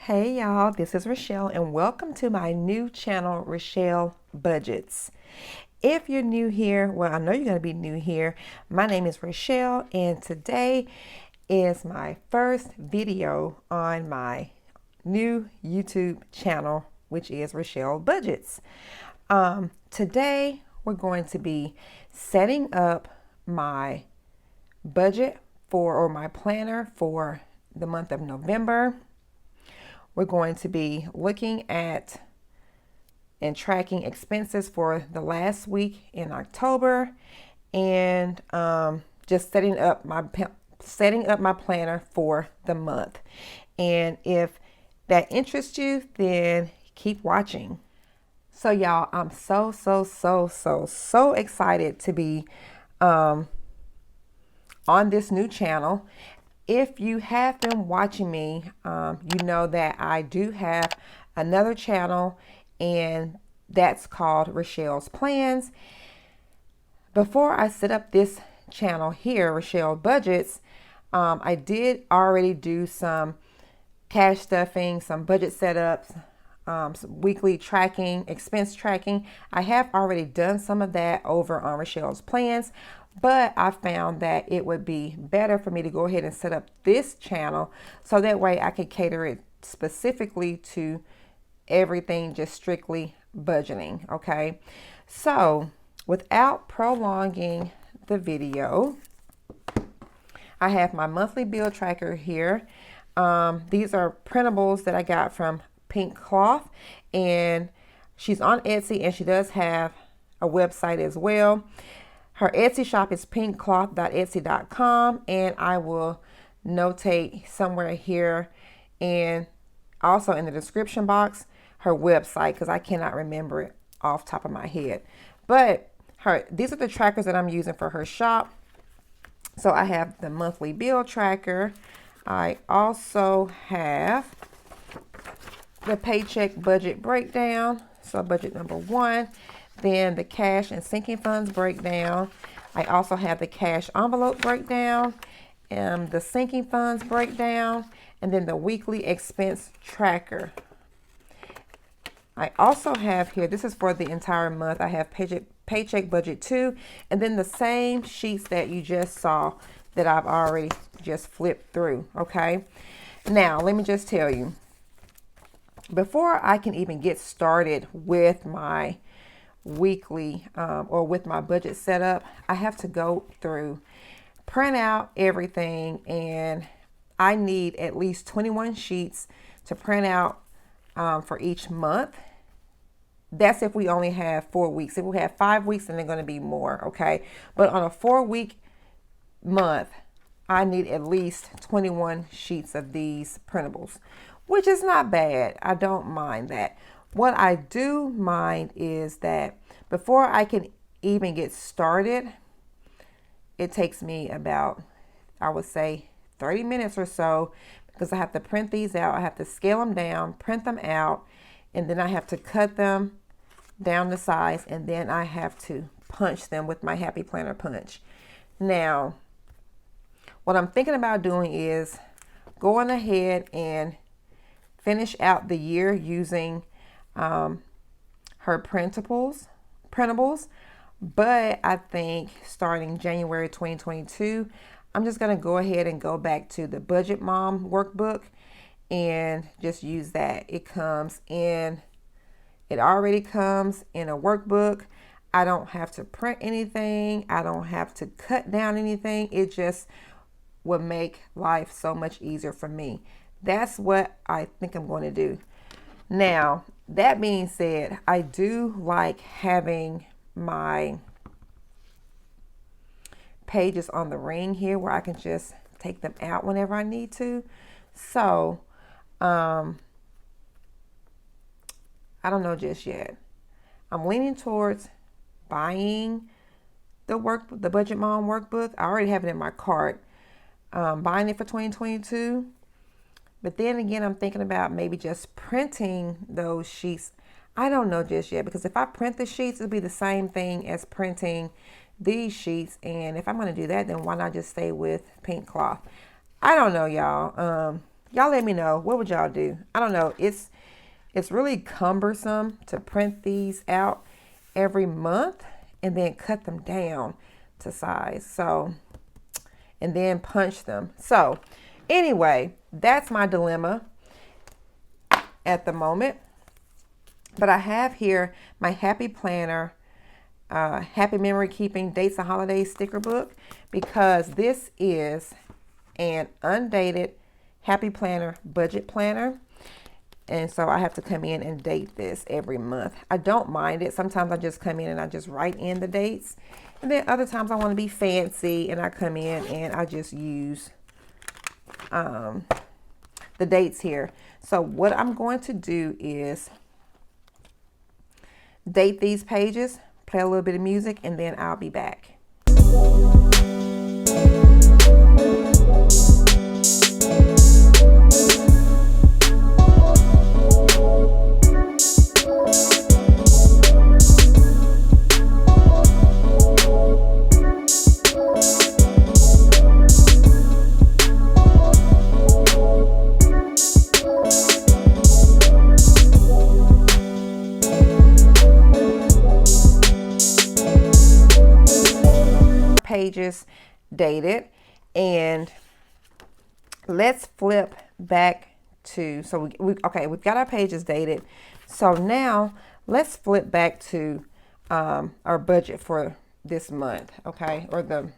Hey y'all, this is Rachelle and welcome to my new channel, Rachelle Budgets. If you're new here, well, I know you're going to be new here. My name is Rachelle and today is my first video on my new YouTube channel, which is Rachelle Budgets. Today we're going to be setting up my budget or my planner for the month of November. We're going to be looking at and tracking expenses for the last week in October, and just setting up my planner for the month. And if that interests you, then keep watching. So y'all, I'm so excited to be on this new channel. If you have been watching me, you know that I do have another channel, and that's called Rachelle's Plans. Before I set up this channel here, Rachelle Budgets, I did already do some cash stuffing, some budget setups, some weekly tracking, expense tracking. I have already done some of that over on Rachelle's Plans, but I found that it would be better for me to go ahead and set up this channel so that way I could cater it specifically to everything just strictly budgeting. Okay, so without prolonging the video, I have my monthly bill tracker here. These are printables that I got from Pink Cloth, and she's on Etsy, and she does have a website as well. Her Etsy shop is pinkcloth.etsy.com, and I will notate somewhere here and also in the description box her website, because I cannot remember it off the top of my head. But these are the trackers that I'm using for her shop. So I have the monthly bill tracker. I also have the paycheck budget breakdown, so budget number 1. Then the cash and sinking funds breakdown. I also have the cash envelope breakdown, and the sinking funds breakdown, and then the weekly expense tracker. I also have here, this is for the entire month, I have paycheck budget 2, and then the same sheets that you just saw that I've already just flipped through. Okay, now let me just tell you, before I can even get started with my weekly or with my budget setup, I have to go through, print out everything, and I need at least 21 sheets to print out for each month. That's if we only have 4 weeks. If we have 5 weeks, then they're going to be more. Okay, but on a 4-week month, I need at least 21 sheets of these printables, which is not bad. I don't mind that. What I do mind is that before I can even get started, it takes me about, I would say, 30 minutes or so, because I have to print these out. I have to scale them down, print them out, and then I have to cut them down to size, and then I have to punch them with my Happy Planner punch. Now, what I'm thinking about doing is going ahead and finish out the year using her printables, but I think starting January 2022, I'm just going to go ahead and go back to the Budget Mom workbook and just use that. It already comes in a workbook. I don't have to print anything. I don't have to cut down anything. It just would make life so much easier for me. That's what I think I'm going to do. Now, that being said, I do like having my pages on the ring here where I can just take them out whenever I need to. So, I don't know just yet. I'm leaning towards buying the Budget Mom workbook. I already have it in my cart. Buying it for 2022. But then again, I'm thinking about maybe just printing those sheets. I don't know just yet, because if I print the sheets, it'll be the same thing as printing these sheets. And if I'm going to do that, then why not just stay with Pink Cloth? I don't know, y'all. Y'all let me know. What would y'all do? I don't know. It's really cumbersome to print these out every month and then cut them down to size. So, and then punch them. So, anyway, that's my dilemma at the moment. But I have here my Happy Planner, Happy Memory Keeping Dates and Holidays sticker book, because this is an undated Happy Planner budget planner. And so I have to come in and date this every month. I don't mind it. Sometimes I just come in and I just write in the dates. And then other times I want to be fancy and I come in and I just use the dates here. So what I'm going to do is date these pages, play a little bit of music, and then I'll be back. Pages dated, and let's flip back to, so we've got our pages dated. So now let's flip back to our budget for this month, okay, or the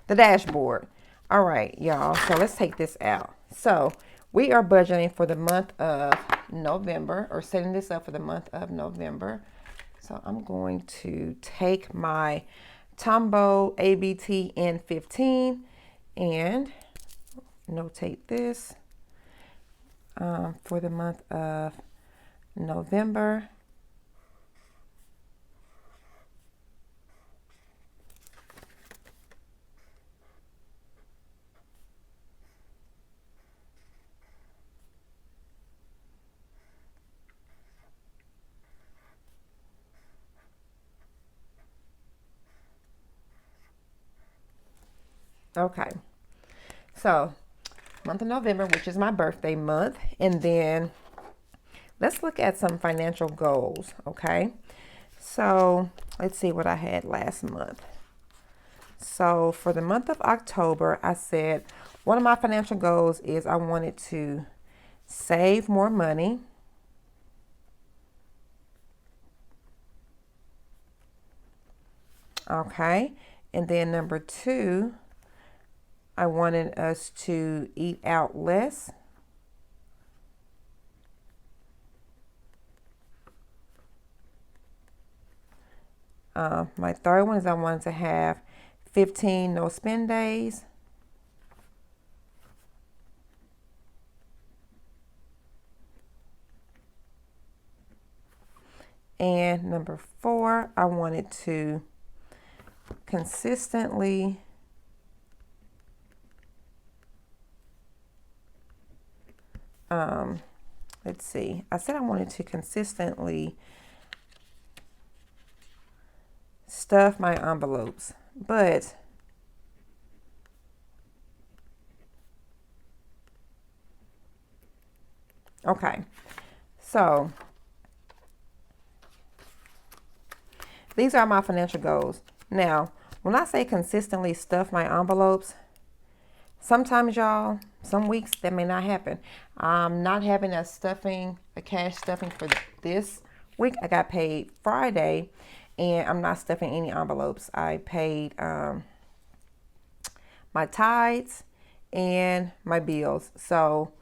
dashboard. All right, y'all, so let's take this out. So we are budgeting for the month of November, or setting this up for the month of November. So I'm going to take my Tombow ABT N15 and notate this for the month of November. Okay, so month of November, which is my birthday month, and then let's look at some financial goals, okay? So let's see what I had last month. So for the month of October, I said one of my financial goals is I wanted to save more money. Okay, and then number 2, I wanted us to eat out less. My third one is I wanted to have 15 no spend days. And number 4, I wanted to consistently let's see, I said I wanted to consistently stuff my envelopes, but okay, so these are my financial goals. Now, when I say consistently stuff my envelopes, sometimes, y'all, some weeks that may not happen. I'm not having a cash stuffing for this week. I got paid Friday, and I'm not stuffing any envelopes. I paid my tithes and my bills. So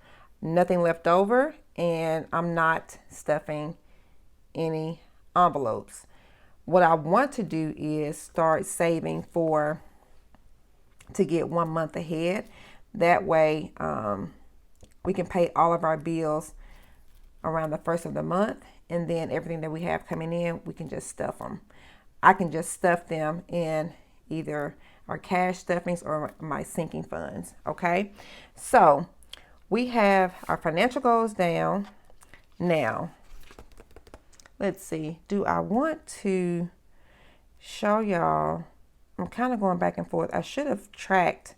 nothing left over, and I'm not stuffing any envelopes. What I want to do is start saving to get 1 month ahead. That way we can pay all of our bills around the first of the month, and then everything that we have coming in, we can just stuff them. I can just stuff them in either our cash stuffings or my sinking funds. Okay, so we have our financial goals down. Now let's see, do I want to show y'all? I'm kind of going back and forth. I should have tracked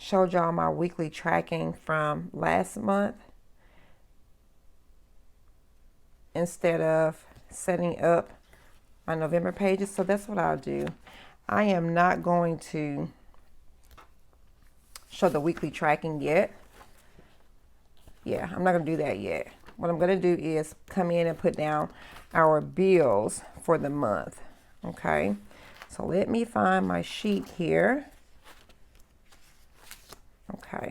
showed y'all my weekly tracking from last month instead of setting up my November pages. So that's what I'll do. I am not going to show the weekly tracking yet. Yeah, I'm not going to do that yet. What I'm going to do is come in and put down our bills for the month. Okay, so let me find my sheet here. Okay.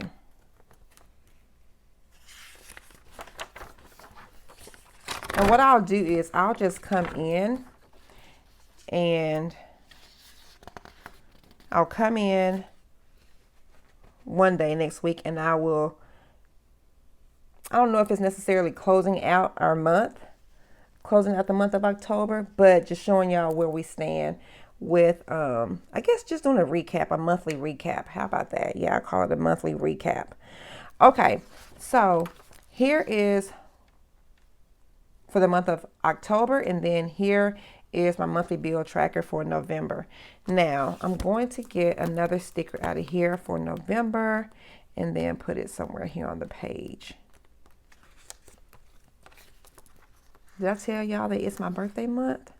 And what I'll do is I'll just come in and I'll come in one day next week and I don't know if it's necessarily closing out our month, closing out the month of October, but just showing y'all where we stand with, I guess just doing a recap, a monthly recap. How about that? Yeah, I call it a monthly recap. Okay, so here is for the month of October, and then here is my monthly bill tracker for November. Now, I'm going to get another sticker out of here for November and then put it somewhere here on the page. Did I tell y'all that it's my birthday month?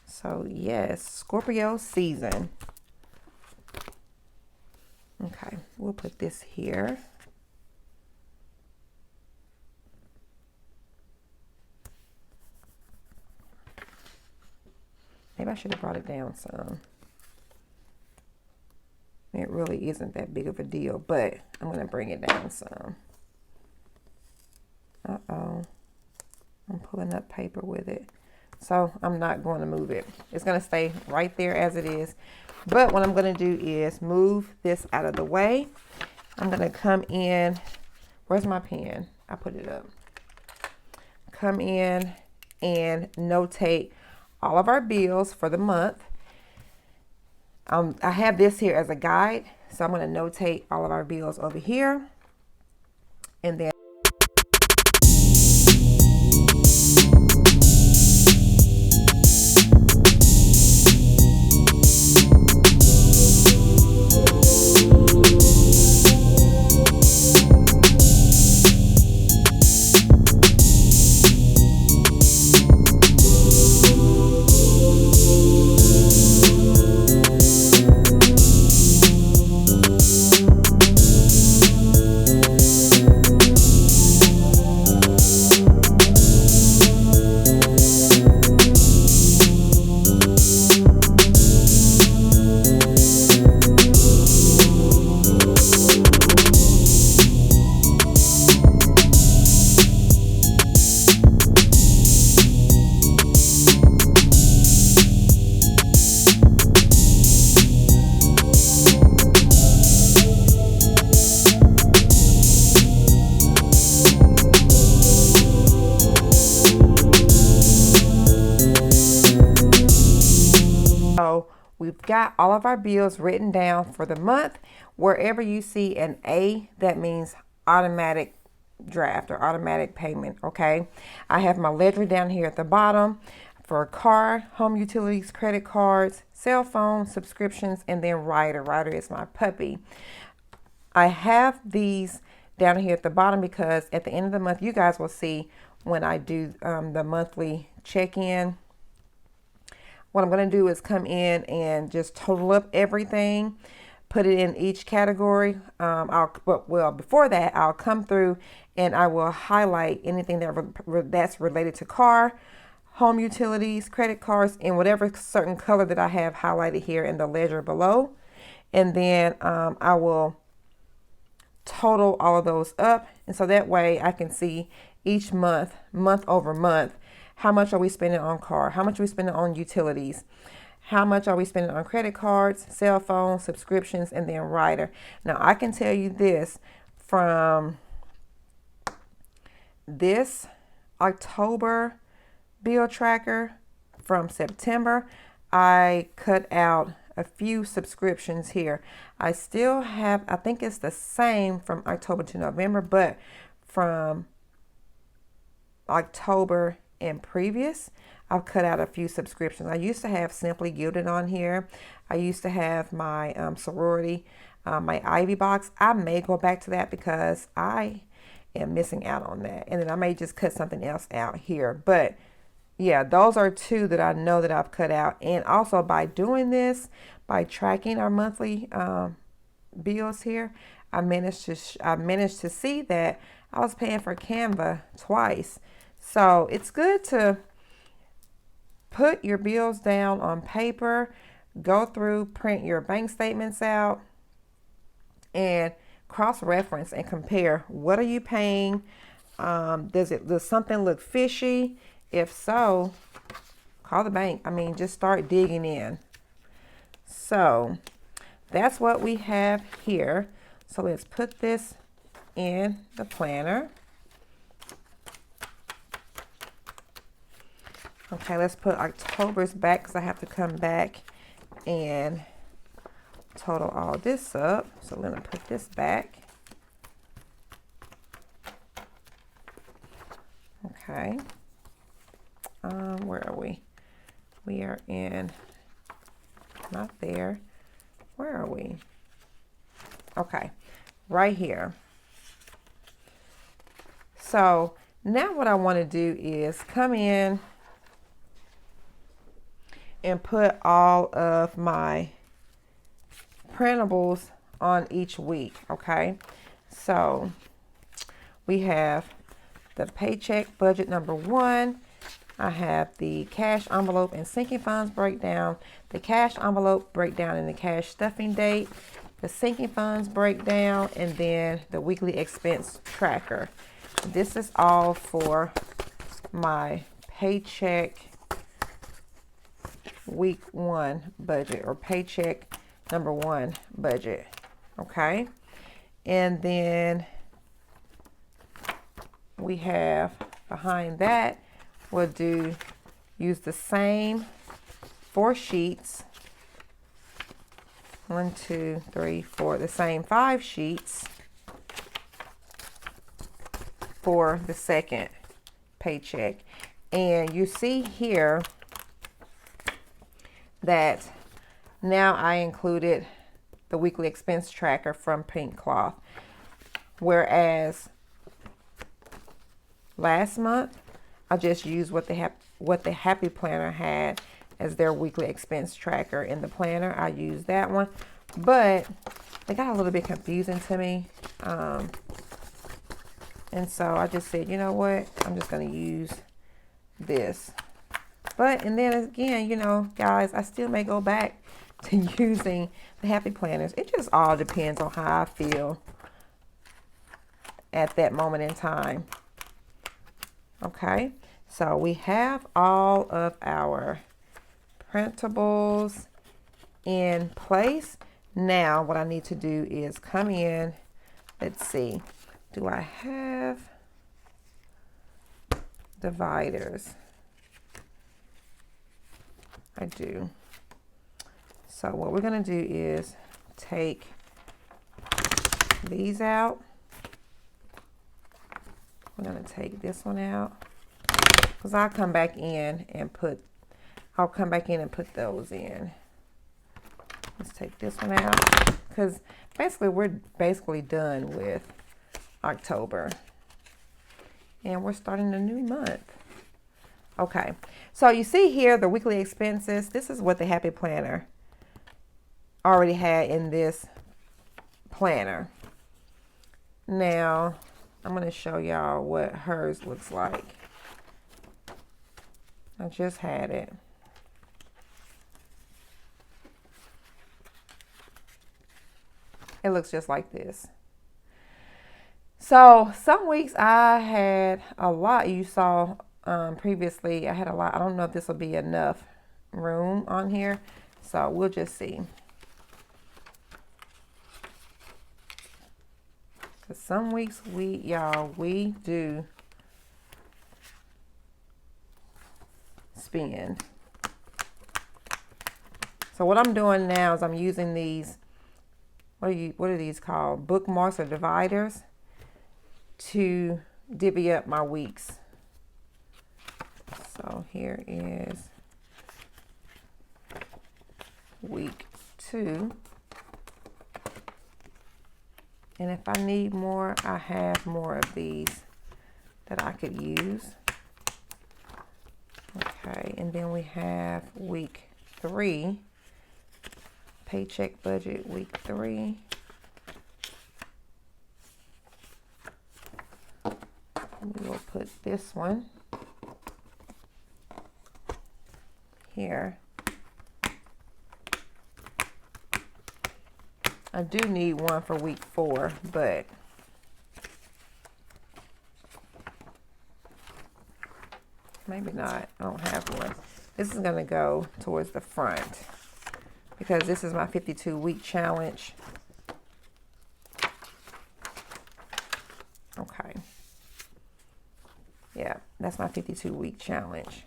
So yes, Scorpio season. Okay, we'll put this here. Maybe I should have brought it down some. It really isn't that big of a deal, but I'm going to bring it down some. Uh-oh. I'm pulling up paper with it. So I'm not going to move it. It's going to stay right there as it is. But what I'm going to do is move this out of the way. I'm going to come in. Where's my pen? I put it up. Come in and notate all of our bills for the month. I have this here as a guide. So I'm going to notate all of our bills over here. And then we've got all of our bills written down for the month. Wherever you see an A, that means automatic draft or automatic payment. Okay. I have my ledger down here at the bottom for car, home utilities, credit cards, cell phone, subscriptions, and then Ryder. Ryder is my puppy. I have these down here at the bottom because at the end of the month, you guys will see when I do the monthly check-in. What I'm going to do is come in and just total up everything, put it in each category. Well, before that, I'll come through and I will highlight anything that's related to car, home utilities, credit cards, and whatever certain color that I have highlighted here in the ledger below. And then I will total all of those up. And so that way I can see each month, month over month, how much are we spending on car? How much are we spending on utilities? How much are we spending on credit cards, cell phone, subscriptions, and then Ryder? Now, I can tell you this, from this October bill tracker from September, I cut out a few subscriptions here. I still have, I think it's the same from October to November, but from October and previous, I've cut out a few subscriptions. I used to have Simply Gilded on here. I used to have my sorority. my Ivy box. I may go back to that because I am missing out on that. And then I may just cut something else out here. But yeah, those are two that I know that I've cut out. And also by doing this, by tracking our monthly bills here, I managed to see that I was paying for Canva twice. So it's good to put your bills down on paper, go through, print your bank statements out, and cross-reference and compare. What are you paying? Does something look fishy? If so, call the bank. I mean, just start digging in. So that's what we have here. So let's put this in the planner. Okay, let's put October's back because I have to come back and total all this up. So we're going to put this back. Okay. Where are we? We are in, not there. Where are we? Okay, right here. So now what I want to do is come in and put all of my printables on each week. Okay, so we have the paycheck budget number 1. I have the cash envelope and sinking funds breakdown, the cash envelope breakdown and the cash stuffing date, the sinking funds breakdown, and then the weekly expense tracker. This is all for my paycheck week 1 budget, or paycheck number 1 budget. Okay, and then we have behind that, we'll use the same 4 sheets. 1, 2, 3, 4, the same 5 sheets for the second paycheck. And you see here that now I included the weekly expense tracker from Pink Cloth, whereas last month I just used what the Happy Planner had as their weekly expense tracker in the planner. I used that one, but they got a little bit confusing to me, and so I just said, you know what, I'm just going to use this. And then again, you know, guys, I still may go back to using the Happy Planners. It just all depends on how I feel at that moment in time. Okay, so we have all of our printables in place. Now what I need to do is come in. Let's see, do I have dividers? I do. So what we're going to do is take these out. We're going to take this one out because I'll come back in and put those in. Let's take this one out because we're basically done with October and we're starting a new month. Okay, so you see here the weekly expenses. This is what the Happy Planner already had in this planner. Now I'm going to show y'all what hers looks like. I just had it. It looks just like this. So some weeks I had a lot. You saw previously I had a lot. I don't know if this will be enough room on here, so we'll just see. Because some weeks we do spend. So what I'm doing now is I'm using these, what are these called? Bookmarks or dividers to divvy up my weeks. So here is week 2. And if I need more, I have more of these that I could use. Okay, and then we have week 3, paycheck budget week 3. We will put this one here. I do need one for week 4, but maybe not. I don't have one. This is going to go towards the front because this is my 52-week challenge. Okay. Yeah, that's my 52-week challenge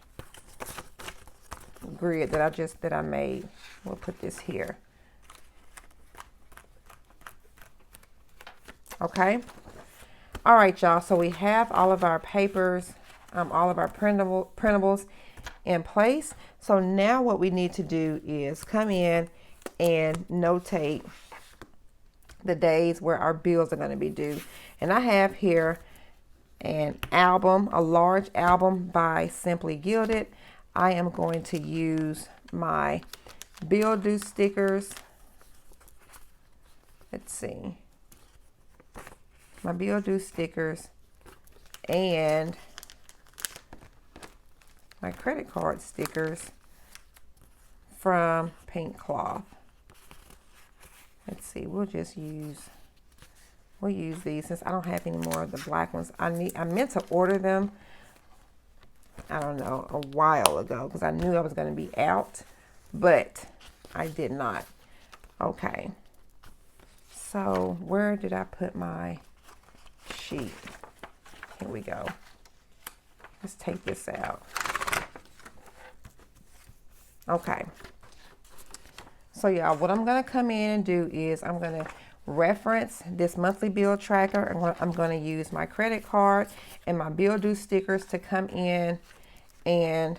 grid that I made. We'll put this here. Okay. All right, y'all. So we have all of our papers, all of our printables in place. So now what we need to do is come in and notate the days where our bills are going to be due. And I have here an album, a large album by Simply Gilded. I am going to use my bill due stickers. Let's see. My bill due stickers and my credit card stickers from Pink Cloth. Let's see, we'll use these since I don't have any more of the black ones. I meant to order them, I don't know, a while ago because I knew I was going to be out, but I did not. Okay. So where did I put my sheet? Here we go. Let's take this out. Okay. So y'all, what I'm going to come in and do is I'm going to reference this monthly bill tracker. I'm going to use my credit card and my bill due stickers to come in and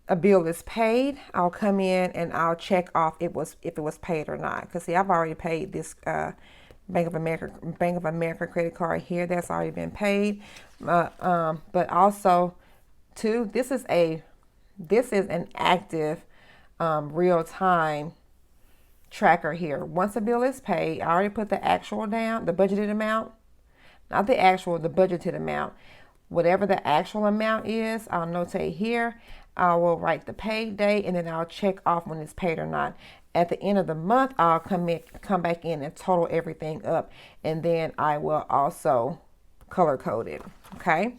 a bill is paid, I'll come in and I'll check off if it was paid or not. Because see, I've already paid this Bank of America credit card here. That's already been paid. But also Two, this is an active real time tracker here. Once a bill is paid, I already put the actual down, the budgeted amount, not the actual, the budgeted amount. Whatever the actual amount is, I'll notate here. I will write the pay date, and then I'll check off when it's paid or not. At the end of the month, I'll come back in and total everything up, and then I will also color code it. Okay,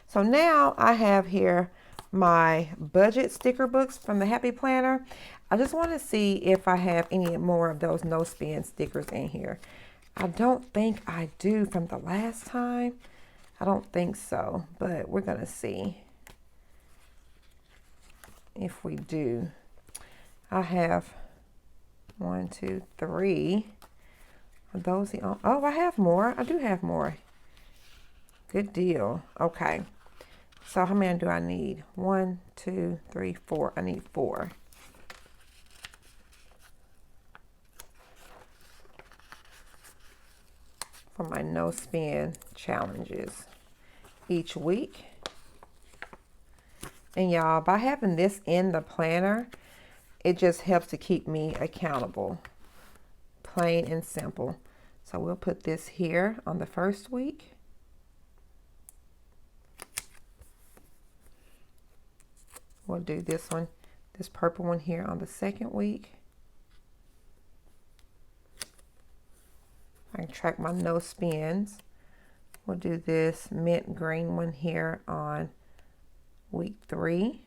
so now I have here my budget sticker books from the Happy Planner. I just want to see if I have any more of those no spend stickers in here. I don't think I do from the last time. I don't think so, but we're going to see if we do. I have 1, 2, 3. Are those the only? Oh, I have more. I do have more. Good deal. Okay. So how many do I need? 1, 2, 3, 4. I need 4. For my no spend challenges each week. And y'all, by having this in the planner, it just helps to keep me accountable. Plain and simple. So we'll put this here on the first week. We'll do this one, this purple one here on the second week. I can track my no spends. We'll do this mint green one here on week 3.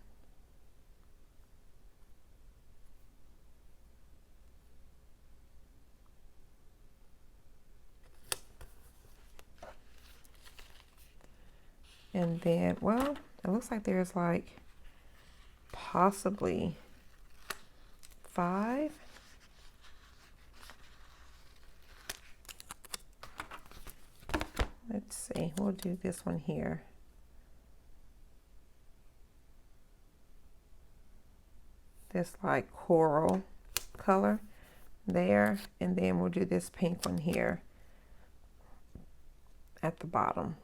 And then, well, it looks like there's like possibly 5. Let's see, we'll do this one here. This like coral color there, and then we'll do this pink one here at the bottom.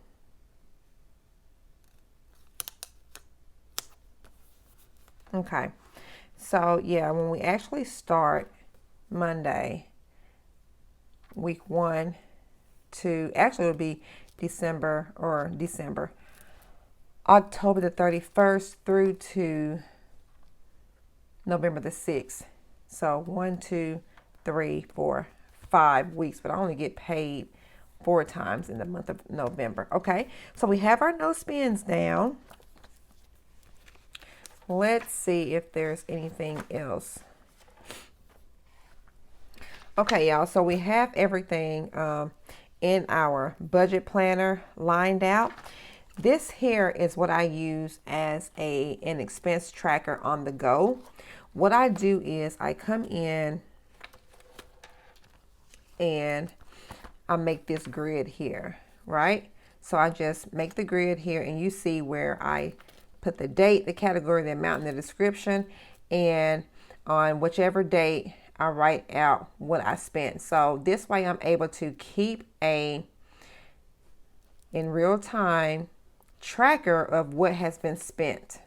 Okay, so yeah, when we actually start Monday, week 1 to, actually it'll be October the 31st through to November the 6th. So 1, 2, 3, 4, 5 weeks, but I only get paid 4 times in the month of November. Okay, so we have our no spends down. Let's see if there's anything else. Okay, y'all, so we have everything in our budget planner lined out. This here is what I use as an expense tracker on the go. What I do is I come in and I make this grid here, right? So I just make the grid here, and you see where I put the date, the category, the amount, and the description, and on whichever date I write out what I spent. So this way I'm able to keep in real time tracker of what has been spent.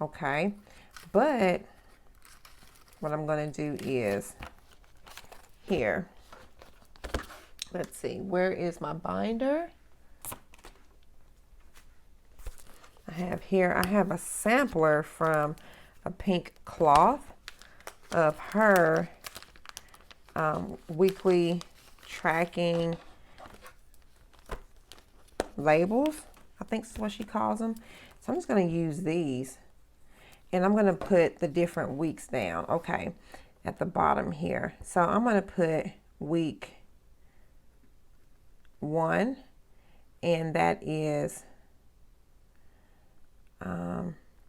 Okay, but what I'm going to do is here, let's see, where is my binder? I have a sampler from a pink cloth of her weekly tracking labels. I think that's what she calls them. So I'm just going to use these, and I'm going to put the different weeks down, okay, at the bottom here. So I'm going to put week 1, and that is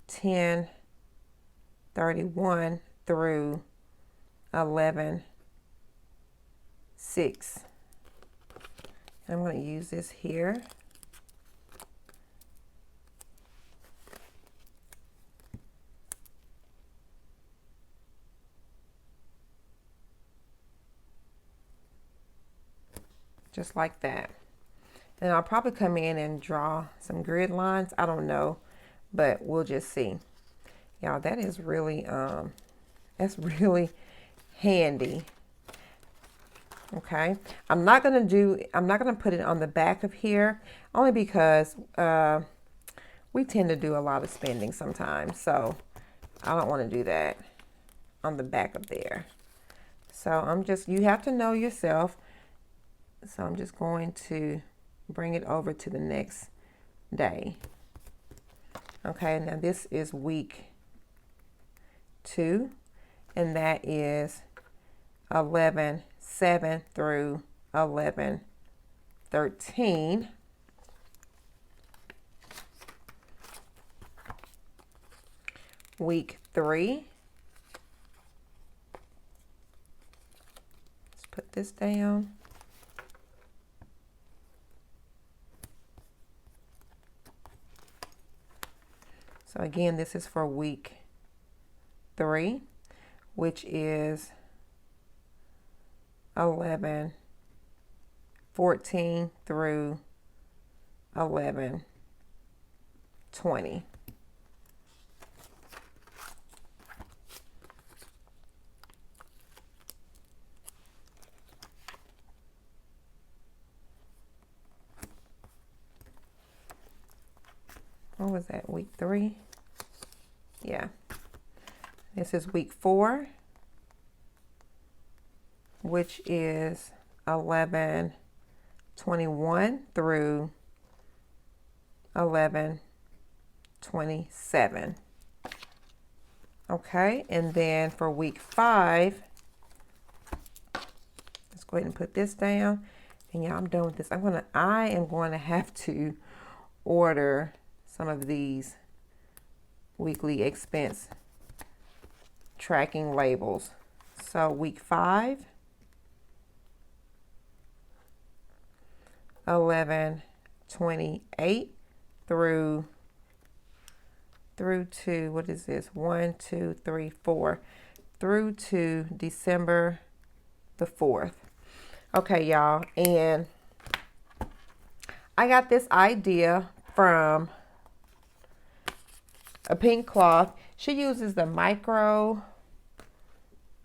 10/31 through 11/6. I'm going to use this here. Just like that. And I'll probably come in and draw some grid lines. I don't know. but we'll just see. Y'all, that is really, that's really handy. Okay, I'm not gonna put it on the back of here, only because we tend to do a lot of spending sometimes, so I don't want to do that on the back of there. So you have to know yourself. So I'm just going to bring it over to the next day. Okay, now this is week 2, and that is 11/7 through 11/13. Week 3. Let's put this down. So again, this is for week 3, which is 11/14 through 11/20. What was that, week 3? Yeah. This is week 4, which is 11/21 through 11/27. Okay, and then for week 5, let's go ahead and put this down. And yeah, I'm done with this. I am going to have to order some of these weekly expense tracking labels. So week 5, 11/28 through to, what is this? 1, 2, 3, 4, through to December the 4th. Okay, y'all, and I got this idea from a pink cloth. She uses the micro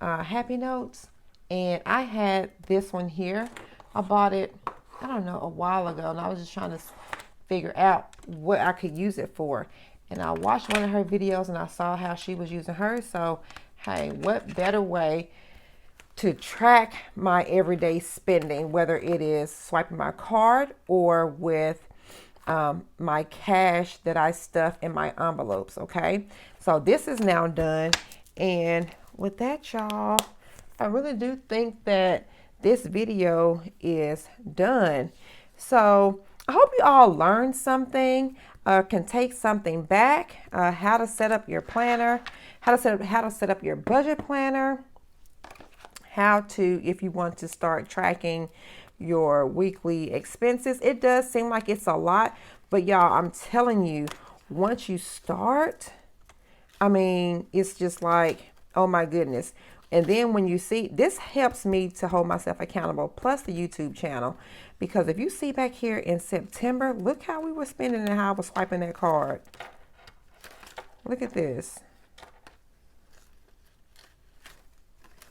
Happy Notes, and I had this one here. I bought it, I don't know, a while ago, and I was just trying to figure out what I could use it for. And I watched one of her videos and I saw how she was using hers. So, hey, what better way to track my everyday spending, whether it is swiping my card or with my cash that I stuff in my envelopes. Okay, so this is now done, and with that, y'all, I really do think that this video is done. So I hope you all learned something, can take something back, how to set up your planner, how to set up your budget planner, how to, if you want to start tracking your weekly expenses. It does seem like it's a lot, but y'all, I'm telling you, once you start, I mean, it's just like, oh my goodness. And then when you see, this helps me to hold myself accountable, plus the YouTube channel, because if you see back here in September, look how we were spending and how I was swiping that card. Look at this.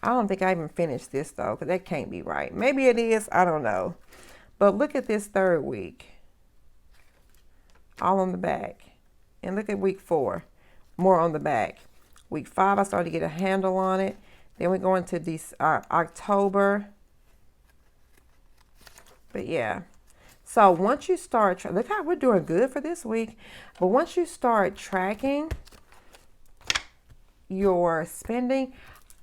I don't think I even finished this though, because that can't be right. Maybe it is, I don't know. But look at this 3rd week. All on the back. And look at week 4. More on the back. Week 5, I started to get a handle on it. Then we go into this October. But yeah. So once you start, look how we're doing good for this week. But once you start tracking your spending,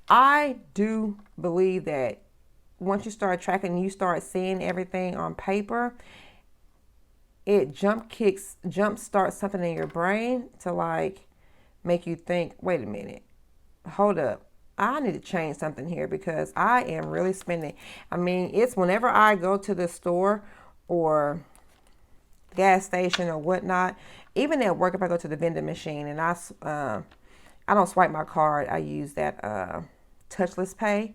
I do believe that once you start tracking, you start seeing everything on paper, it jump starts something in your brain to like make you think, wait a minute, hold up. I need to change something here because I am really spending. I mean, it's whenever I go to the store or gas station or whatnot, even at work, if I go to the vending machine and I don't swipe my card, I use that touchless pay.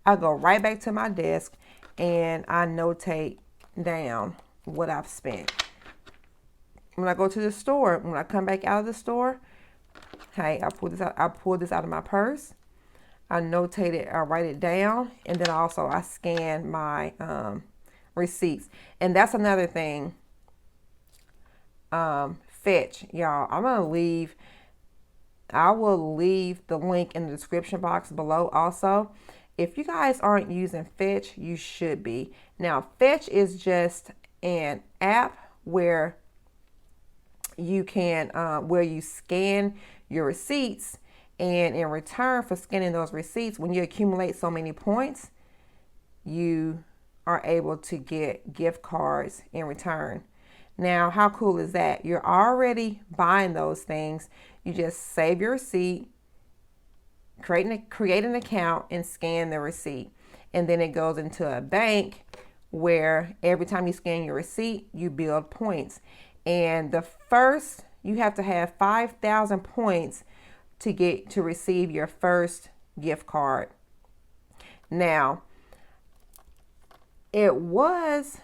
I go right back to my desk and I notate down what I've spent. when I go to the store, when I come back out of the store, hey, I pull this out. I pull this out of my purse. I notate it. I write it down, and then also I scan my receipts. And that's another thing. Fetch, y'all. I will leave the link in the description box below also. If you guys aren't using Fetch, you should be. Now, Fetch is just an app where you can where you scan your receipts, and in return for scanning those receipts, when you accumulate so many points, you are able to get gift cards in return. Now, how cool is that? You're already buying those things. You just save your receipt, create an account, and scan the receipt. And then it goes into a bank where every time you scan your receipt, you build points. And you have to have 5,000 points to receive your first gift card. Now, it was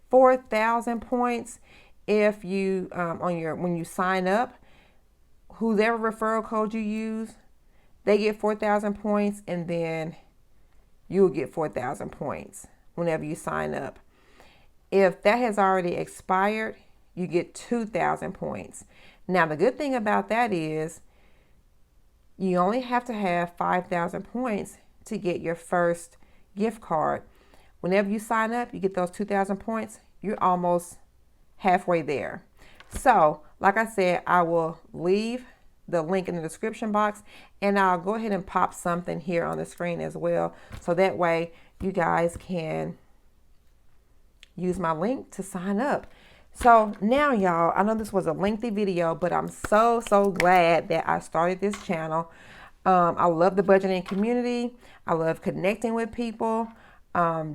4,000 points if you when you sign up. Whoever referral code you use, they get 4,000 points, and then you'll get 4,000 points whenever you sign up. If that has already expired, you get 2,000 points. Now, the good thing about that is you only have to have 5,000 points to get your first gift card. Whenever you sign up, you get those 2,000 points. You're almost halfway there. So, like I said, I will leave the link in the description box, and I'll go ahead and pop something here on the screen as well. So that way you guys can use my link to sign up. So now, y'all, I know this was a lengthy video, but I'm so glad that I started this channel. I love the budgeting community. I love connecting with people.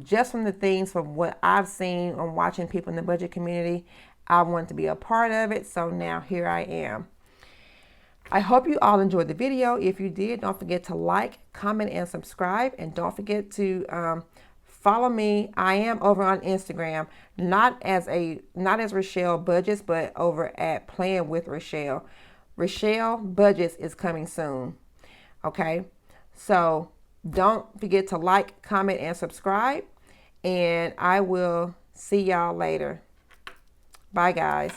Just from what I've seen on watching people in the budget community, I want to be a part of it. So now here I am. I hope you all enjoyed the video. If you did, don't forget to like, comment, and subscribe. And don't forget to follow me. I am over on Instagram, not as Rachelle Budgets, but over at Playing with Rachelle. Rachelle Budgets is coming soon. Okay, so don't forget to like, comment, and subscribe. And I will see y'all later. Bye, guys.